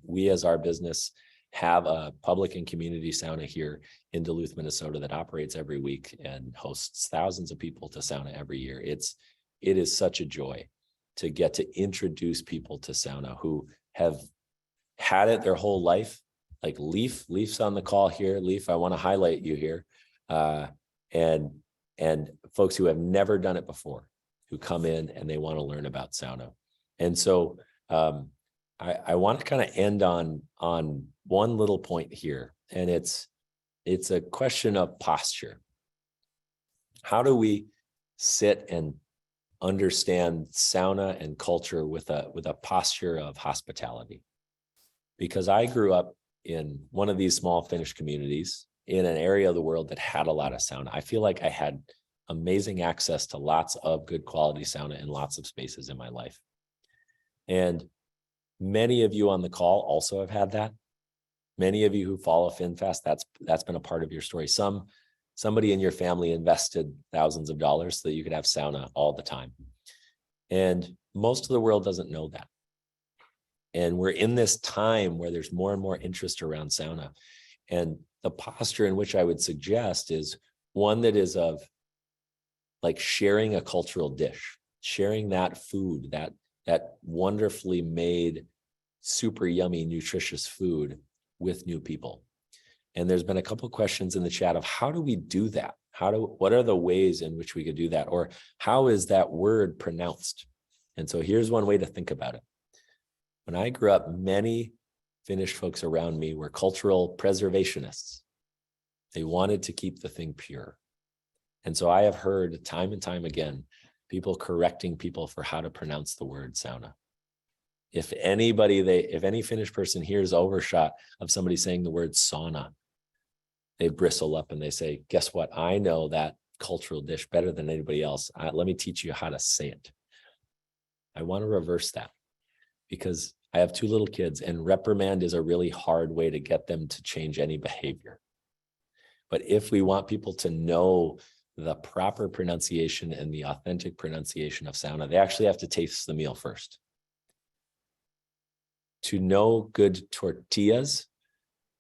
We as our business have a public and community sauna here in Duluth, Minnesota that operates every week and hosts thousands of people to sauna every year. It is such a joy to get to introduce people to sauna who have had it their whole life. Like Leaf's on the call here. Leaf, I want to highlight you here. And folks who have never done it before. who come in and they want to learn about sauna. And so I want to kind of end on one little point here, and it's a question of posture. How do we sit and understand sauna and culture with a posture of hospitality? Because I grew up in one of these small Finnish communities in an area of the world that had a lot of sauna. I feel like I had amazing access to lots of good quality sauna in lots of spaces in my life. And many of you on the call also have had that. Many of you who follow FinFest, that's been a part of your story. Somebody in your family invested thousands of dollars so that you could have sauna all the time. And most of the world doesn't know that. And we're in this time where there's more and more interest around sauna. And the posture in which I would suggest is one that is of like sharing a cultural dish, sharing that food, that wonderfully made, super yummy, nutritious food with new people. And there's been a couple of questions in the chat of how do we do that? What are the ways in which we could do that? Or how is that word pronounced? And so here's one way to think about it. When I grew up, many Finnish folks around me were cultural preservationists. They wanted to keep the thing pure. And so I have heard time and time again, people correcting people for how to pronounce the word sauna. If any Finnish person hears overshot of somebody saying the word sauna, they bristle up and they say, guess what? I know that cultural dish better than anybody else. Let me teach you how to say it. I want to reverse that because I have 2 little kids, and reprimand is a really hard way to get them to change any behavior. But if we want people to know the proper pronunciation and the authentic pronunciation of sauna, they actually have to taste the meal first. To know good tortillas,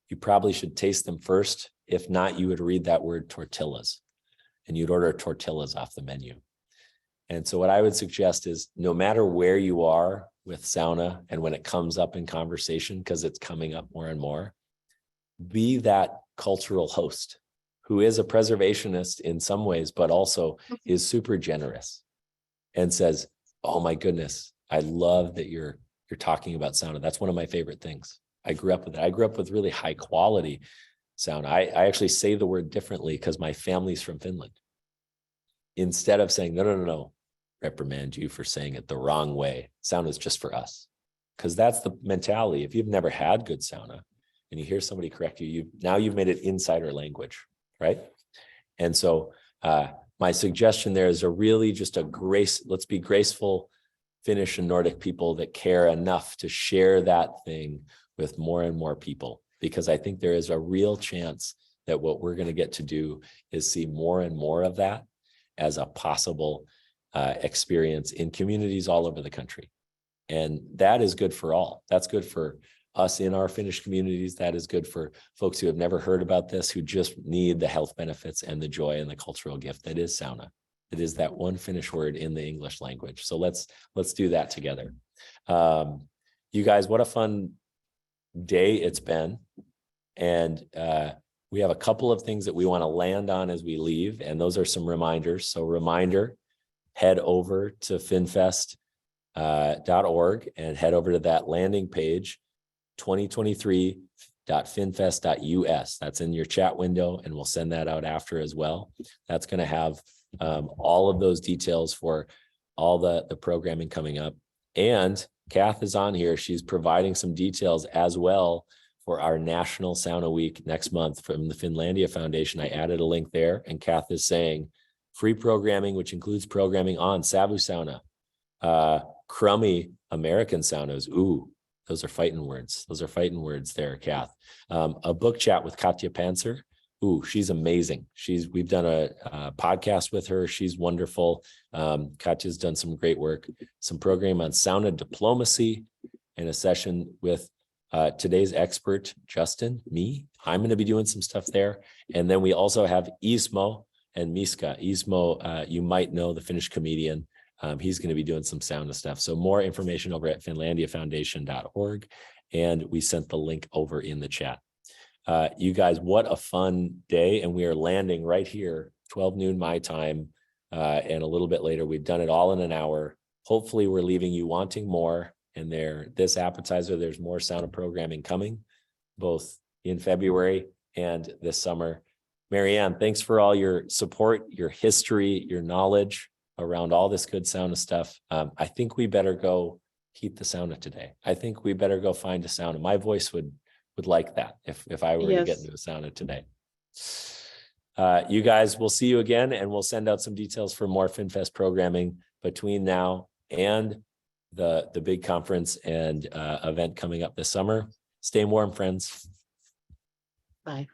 you probably should taste them first. If not, you would read that word tortillas and you'd order tortillas off the menu. And so what I would suggest is no matter where you are with sauna and when it comes up in conversation, because it's coming up more and more, be that cultural host who is a preservationist in some ways, but also is super generous and says, oh my goodness, I love that you're talking about sauna. That's one of my favorite things. I grew up with it. I grew up with really high quality sauna. I actually say the word differently because my family's from Finland. Instead of saying, no, reprimand you for saying it the wrong way. Sauna is just for us. Because that's the mentality. If you've never had good sauna and you hear somebody correct you, now you've made it insider language, right? And so my suggestion there is let's be graceful Finnish and Nordic people that care enough to share that thing with more and more people, because I think there is a real chance that what we're going to get to do is see more and more of that as a possible experience in communities all over the country. And that is good for all. That's good for us in our Finnish communities. That is good for folks who have never heard about this, who just need the health benefits and the joy and the cultural gift that is sauna. It is that one Finnish word in the English language. So let's do that together. You guys, what a fun day it's been. And we have a couple of things that we want to land on as we leave, and those are some reminders. So reminder, head over to finfest.org and head over to that landing page, 2023.finfest.us. That's in your chat window, and we'll send that out after as well. That's going to have all of those details for all the programming coming up. And Kath is on here. She's providing some details as well for our National Sauna Week next month from the Finlandia Foundation. I added a link there, and Kath is saying free programming, which includes programming on Savu Sauna, crummy American saunas. Ooh, those are fighting words. Those are fighting words there, Kath. A book chat with Katja Panzer. Ooh, she's amazing. We've done a podcast with her. She's wonderful. Katja's done some great work. Some program on sauna diplomacy, and a session with today's expert, Justin, me. I'm going to be doing some stuff there. And then we also have Ismo and Miska. Ismo, you might know, the Finnish comedian. He's going to be doing some sauna stuff. So more information over at finlandiafoundation.org. And we sent the link over in the chat. You guys, what a fun day. And we are landing right here, 12 noon my time, And a little bit later, we've done it all in an hour. Hopefully we're leaving you wanting more. And this appetizer, there's more sauna programming coming, both in February and this summer. Marianne, thanks for all your support, your history, your knowledge around all this good sauna stuff. I think we better go heat the sauna today. I think we better go find a sauna. My voice would like that if I were to get Yes. into a sauna today. You guys, we'll see you again, and we'll send out some details for more FinFest programming between now and the big conference and event coming up this summer. Stay warm, friends. Bye.